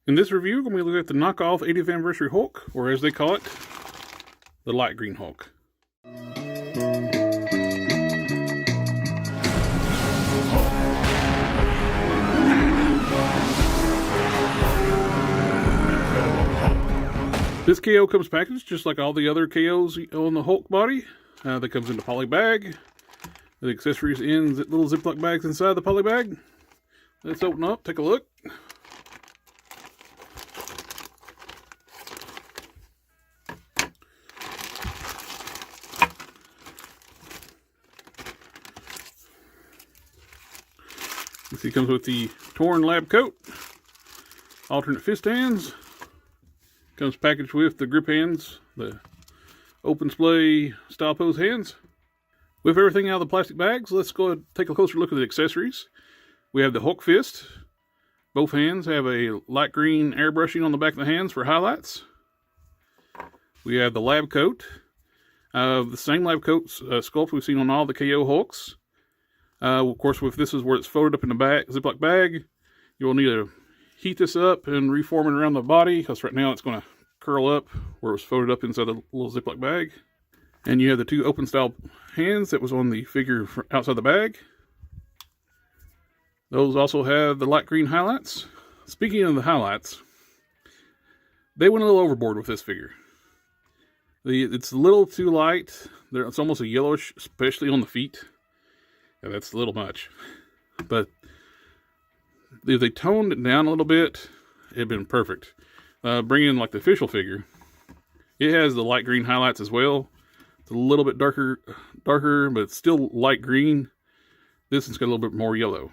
In this review, we're going to be looking at the knockoff 80th Anniversary Hulk, or as they call it, the light green Hulk. This KO comes packaged just like all the other KOs on the Hulk body. That comes in the poly bag. The accessories in little Ziploc bags inside the poly bag. Let's open up, take a look. You see, it comes with the torn lab coat, alternate fist hands. Comes packaged with the grip hands, the open splay style pose hands. With everything out of the plastic bags, let's go ahead and take a closer look at the accessories. We have the Hulk fist. Both hands have a light green airbrushing on the back of the hands for highlights. We have the lab coat. The same lab coat sculpt we've seen on all the KO Hulks. Of course, with this is where it's folded up in the back, Ziploc bag. You will need to heat this up and reform it around the body, because right now it's going to curl up where it was folded up inside the little Ziploc bag. And you have the two open style hands that was on the figure outside the bag. Those also have the light green highlights. Speaking of the highlights, they went a little overboard with this figure. It's a little too light. It's almost a yellowish, especially on the feet. Yeah, that's a little much. But if they toned it down a little bit, it'd been perfect. Bring in like the official figure. It has the light green highlights as well. It's a little bit darker, but it's still light green. This one's got a little bit more yellow.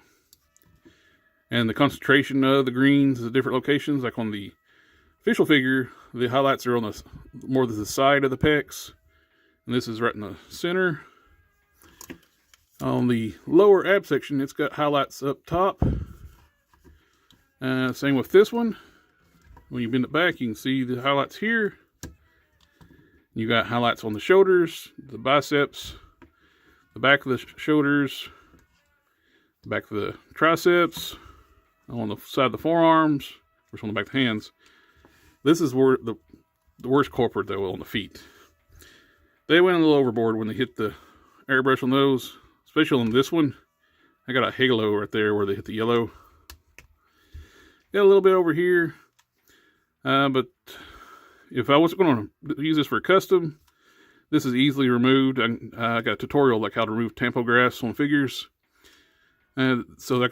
And the concentration of the greens at different locations, like on the official figure, the highlights are on the more to the side of the pecs. And this is right in the center. On the lower ab section, it's got highlights up top. Same with this one. When you bend it back, you can see the highlights here. You got highlights on the shoulders, the biceps, the back of the shoulders, the back of the triceps, on the side of the forearms, of course on the back of the hands. This is where the worst culprit, though, on the feet. They went a little overboard when they hit the airbrush on those, especially on this one. I got a halo right there where they hit the yellow. Got a little bit over here, but if I wasn't going to use this for a custom, this is easily removed. I got a tutorial like how to remove tampo graphs on figures, and so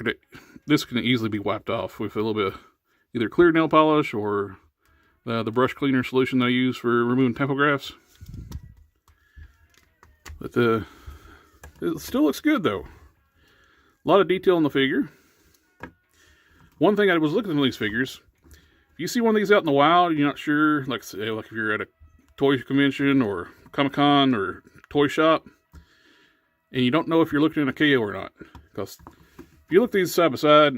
this can easily be wiped off with a little bit of either clear nail polish or the brush cleaner solution that I use for removing tampo graphs. But it still looks good though. A lot of detail on the figure. One thing I was looking at these figures, if you see one of these out in the wild, you're not sure, like say, like if you're at a toy convention or Comic-Con or toy shop, and you don't know if you're looking at a KO or not. Because if you look these side by side,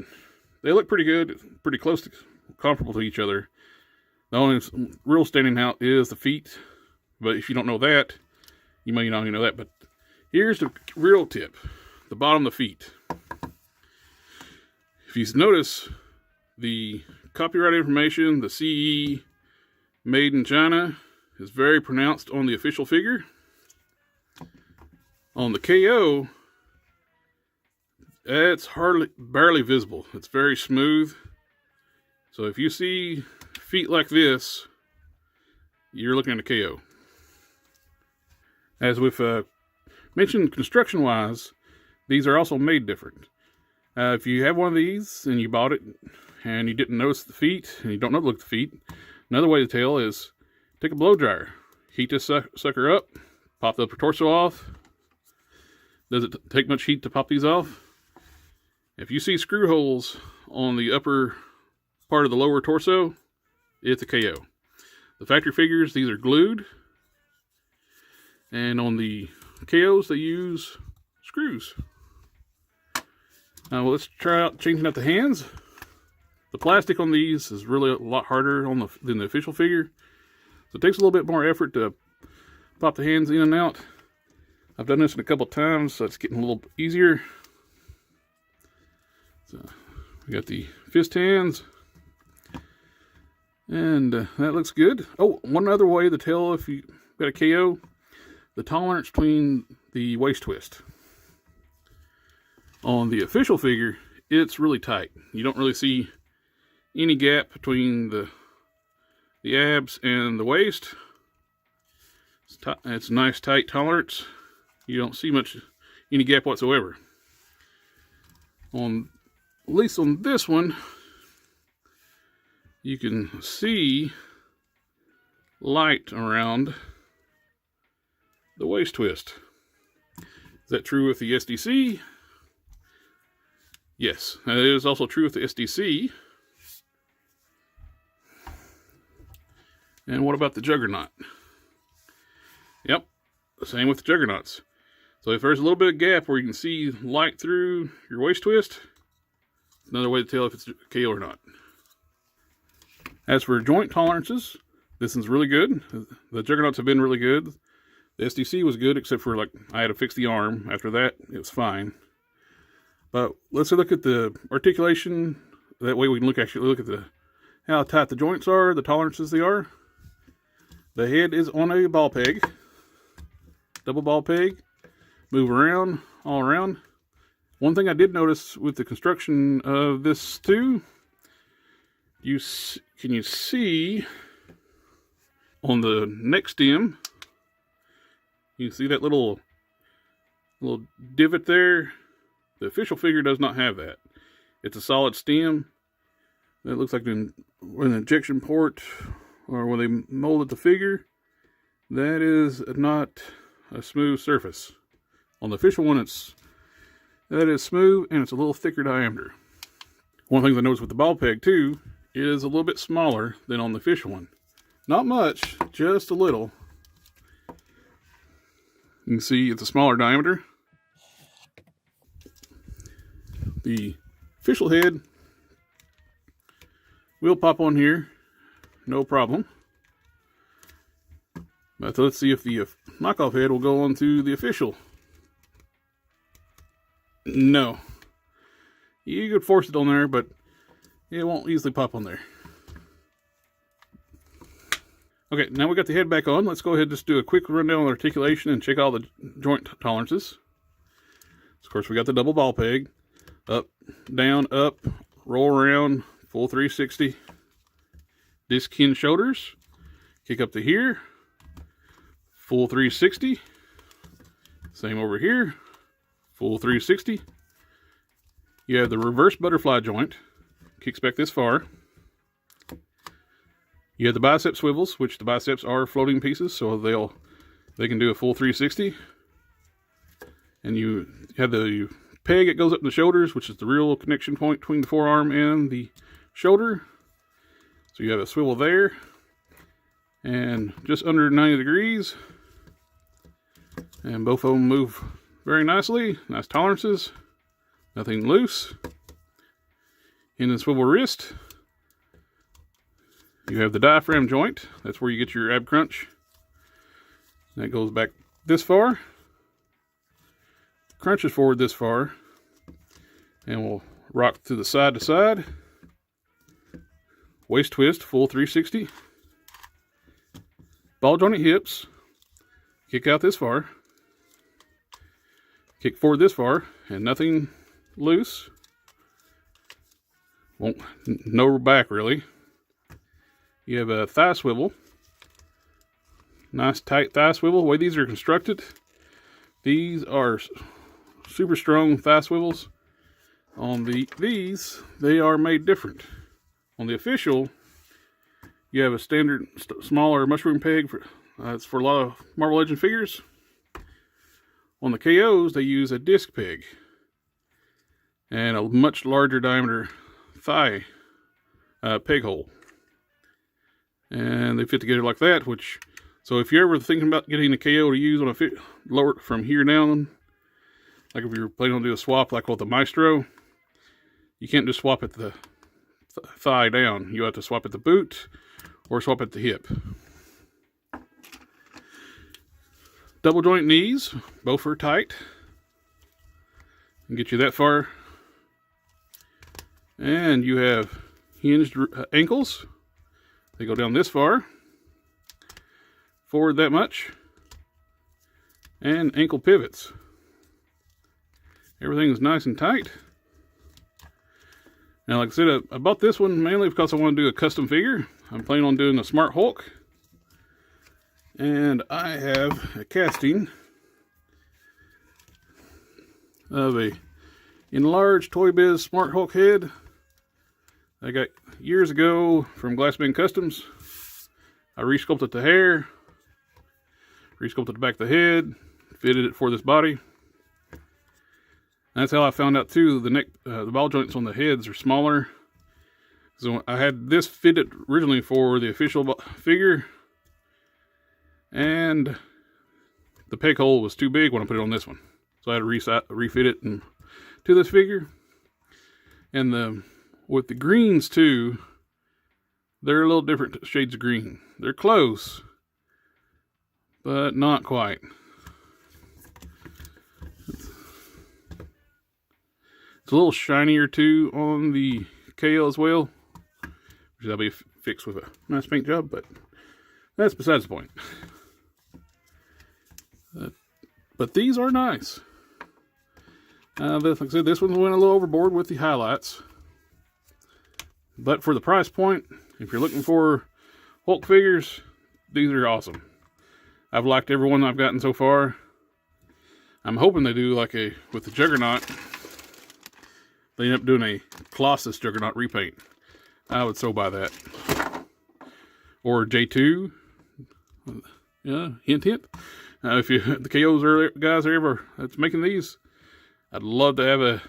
they look pretty good, pretty close to comparable to each other. The only real standing out is the feet, but if you don't know that, you may not even know that. But here's the real tip, the bottom of the feet. If you notice, the copyright information, the CE made in China, is very pronounced on the official figure. On the KO, it's barely visible. It's very smooth. So if you see feet like this, you're looking at a KO. As we've mentioned, construction-wise, these are also made different. If you have one of these and you bought it and you didn't notice the feet and you don't know to look at the feet, another way to tell is take a blow dryer, heat this sucker up, pop the upper torso off. Does it take much heat to pop these off? If you see screw holes on the upper part of the lower torso, it's a KO. The factory figures, these are glued, and on the KOs they use screws. Now let's try out changing out the hands. The plastic on these is really a lot harder than the official figure. So it takes a little bit more effort to pop the hands in and out. I've done this a couple times, so it's getting a little easier. So we got the fist hands. And that looks good. Oh, one other way to tell if you got a KO, the tolerance between the waist twist. On the official figure, it's really tight. You don't really see any gap between the abs and the waist. It's a nice tight tolerance. You don't see any gap whatsoever. At least on this one, you can see light around the waist twist. Is that true with the SDC? Yes, that is also true with the SDC. And what about the Juggernaut? Yep, same with the Juggernauts. So if there's a little bit of gap where you can see light through your waist twist, it's another way to tell if it's KO or not. As for joint tolerances, this one's really good. The Juggernauts have been really good. The SDC was good, except for I had to fix the arm. After that, it was fine. But let's look at the articulation. That way we can actually look at how tight the joints are, the tolerances they are. The head is on a ball peg, double ball peg. Move around, all around. One thing I did notice with the construction of this too, can you see on the neck stem, you can see that little divot there. The official figure does not have that. It's a solid stem. It looks like an injection port, or when they molded the figure. That is not a smooth surface. On the official one, that is smooth, and it's a little thicker diameter. One of the things I noticed with the ball peg too is a little bit smaller than on the official one. Not much, just a little. You can see it's a smaller diameter. The official head will pop on here, no problem. But let's see if the knockoff head will go onto the official. No. You could force it on there, but it won't easily pop on there. Okay, now we got the head back on. Let's go ahead and just do a quick rundown on the articulation and check all the joint tolerances. Of course, we got the double ball peg. Up, down, up, roll around, full 360. Disc hinge shoulders. Kick up to here. Full 360. Same over here. Full 360. You have the reverse butterfly joint. Kicks back this far. You have the bicep swivels, which the biceps are floating pieces, so they can do a full 360. And you have the peg that goes up the shoulders, which is the real connection point between the forearm and the shoulder. So you have a swivel there. And just under 90 degrees. And both of them move very nicely. Nice tolerances. Nothing loose. In the swivel wrist, you have the diaphragm joint. That's where you get your ab crunch. That goes back this far. Crunches forward this far. And we'll rock to the side to side. Waist twist, full 360. Ball jointed hips. Kick out this far. Kick forward this far. And nothing loose. No back really. You have a thigh swivel. Nice tight thigh swivel. The way these are constructed, these are super strong thigh swivels. On these, they are made different. On the official, you have a standard smaller mushroom peg. It's for a lot of Marvel Legends figures. On the KOs, they use a disc peg. And a much larger diameter thigh peg hole. And they fit together like that, so if you're ever thinking about getting a KO to use on a lower from here down, like if you're planning on doing a swap like with the Maestro, you can't just swap at the thigh down. You have to swap at the boot or swap at the hip. Double joint knees, both are tight. Can get you that far. And you have hinged ankles. They go down this far, forward that much, and ankle pivots. Everything is nice and tight. Now, like I said, I bought this one mainly because I want to do a custom figure. I'm planning on doing a Smart Hulk. And I have a casting of a enlarged Toy Biz Smart Hulk head I got years ago from Glassman Customs. I resculpted the hair, resculpted the back of the head, fitted it for this body. That's how I found out too, the ball joints on the heads are smaller. So I had this fitted originally for the official figure, and the peg hole was too big when I put it on this one. So I had to refit it to this figure. And with the greens too, they're a little different shades of green. They're close, but not quite. It's a little shinier too on the KL as well, which that'll be fixed with a nice paint job, but that's besides the point. But these are nice. Like I said, this one went a little overboard with the highlights. But for the price point, if you're looking for Hulk figures, these are awesome. I've liked every one I've gotten so far. I'm hoping they do like with the Juggernaut, they end up doing a Colossus Juggernaut repaint. I would so buy that. Or J2. Yeah, hint, hint. If the KOs guys are ever that's making these, I'd love to have a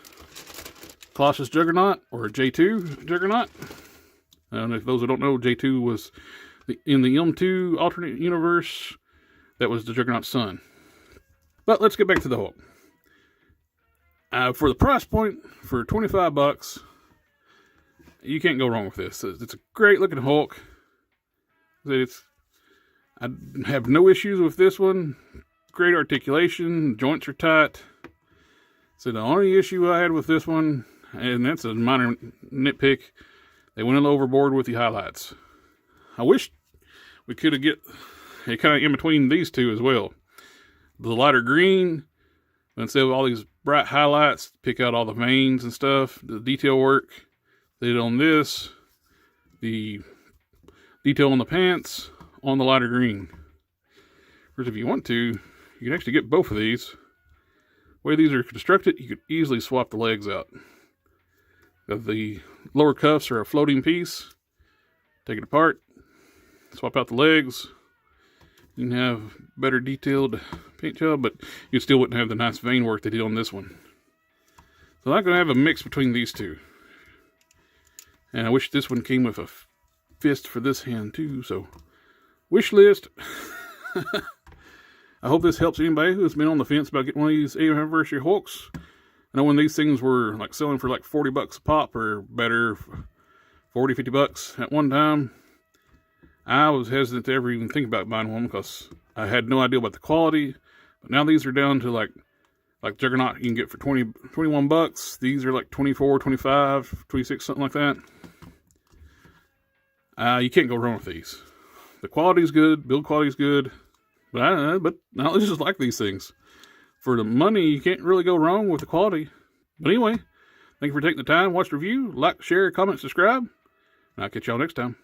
Colossus Juggernaut or a J2 Juggernaut. And if those who don't know, J2 was in the M2 alternate universe. That was the Juggernaut's son. But let's get back to the Hulk. For the price point, for 25 bucks, you can't go wrong with this. It's a great looking Hulk. I have no issues with this one. Great articulation, joints are tight. So the only issue I had with this one, and that's a minor nitpick, they went a little overboard with the highlights. I wish we could have get it kind of in between these two as well. The lighter green, instead of all these bright highlights, pick out all the veins and stuff, the detail work they did on this, the detail on the pants, on the lighter green. Whereas if you want to, you can actually get both of these. The way these are constructed, you could easily swap the legs out. The lower cuffs are a floating piece. Take it apart, swap out the legs. You can have better detailed paint job, but you still wouldn't have the nice vein work they did on this one. So I'm going to have a mix between these two. And I wish this one came with a fist for this hand too, so wish list. I hope this helps anybody who's been on the fence about getting one of these 8th anniversary Hulks. I know when these things were like selling for like 40 bucks a pop or better, 40, 50 bucks at one time, I was hesitant to ever even think about buying one because I had no idea about the quality. But now these are down to like Juggernaut you can get for 21 bucks. These are like 24, 25, 26, something like that. You can't go wrong with these. The quality's good, build quality's good. But I just like these things. For the money, you can't really go wrong with the quality. But anyway, thank you for taking the time, watch the review, like, share, comment, subscribe, and I'll catch y'all next time.